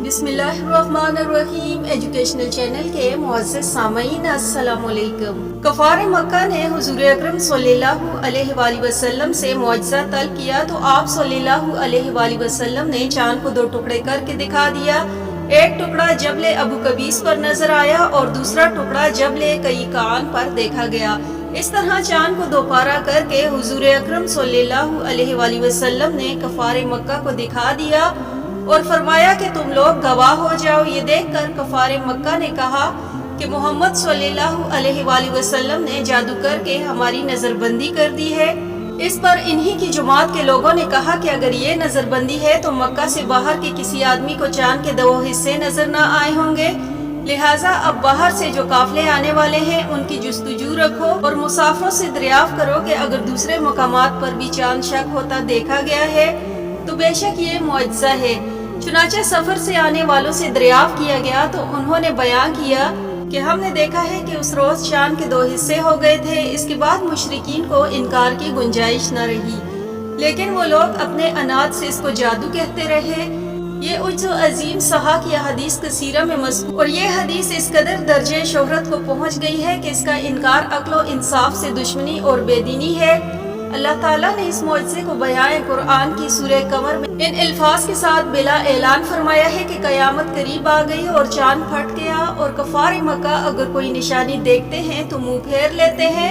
बिस्मिल्लाहिर्रहमानिर्रहीम educational channel के मुअज़्ज़ज़ सामईन अस्सलामु अलैकुम। कफ़ार मक्का ने हुज़ूर अकरम सल्लल्लाहु अलैहि वसल्लम से मुआजिज़ा तलब किया तो आप सल्लल्लाहु अलैहि वसल्लम ने चाँद को दो टुकड़े करके दिखा दिया। एक टुकड़ा जबल अबू कबीस पर नजर आया और दूसरा टुकड़ा जबल कईकान पर देखा गया। इस तरह चाँद को दोपारा करके हुज़ूर अकरम सल्लल्लाहु अलैहि वसल्लम ने कफ़ार मक्का को दिखा दिया और फरमाया कि तुम लोग गवाह हो जाओ। ये देखकर कफ़ार मक्का ने कहा कि मोहम्मद सल्लल्लाहु अलैहि वसल्लम ने जादू करके हमारी नजरबंदी कर दी है। इस पर इन्हीं की जमात के लोगों ने कहा कि अगर ये नजरबंदी है तो मक्का से बाहर के किसी आदमी को चांद के दो हिस्से नजर न आए होंगे, लिहाजा अब बाहर से जो काफले आने वाले हैं उनकी जुस्तजू रखो और मुसाफिरों से दरियाफ्त करो कि अगर दूसरे मकामात पर भी चांद शक होता देखा गया है तो बेशक ये मुआजिज़ा है। चुनाचे सफर से आने वालों से दरियाफ्त किया गया तो उन्होंने बयान किया कि हमने देखा है कि उस रोज चांद के दो हिस्से हो गए थे। इसके बाद मुशरिकीन को इनकार की गुंजाइश न रही, लेकिन वो लोग अपने अनाद से इसको जादू कहते रहे। ये उज्ज अजीम सहा की हदीस कसीरा में मज़कूर और ये हदीस इस कदर दर्जे शोहरत को पहुँच गई है कि इसका इनकार अक्ल व इंसाफ से दुश्मनी और बेदीनी है। अल्लाह ताला ने इस मुआजिज़े को बयान कुरान की सूरह कमर में इन अल्फाज के साथ बिला ऐलान फरमाया है कि कयामत करीब आ गई और चांद फट गया और कफ़ार मक्का अगर कोई निशानी देखते हैं तो मुंह फेर लेते हैं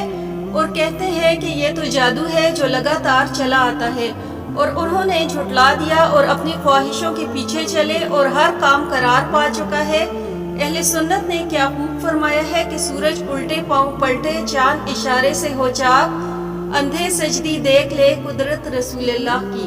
और कहते हैं कि ये तो जादू है जो लगातार चला आता है, और उन्होंने झुटला दिया और अपनी ख्वाहिशों के पीछे चले और हर काम करार पा चुका है। अहले सुन्नत ने क्या खूब फरमाया है कि सूरज उल्टे पांव पलटे, चांद इशारे से हो चाक, अंधे सजदी देख ले कुदरत रसूलुल्लाह की।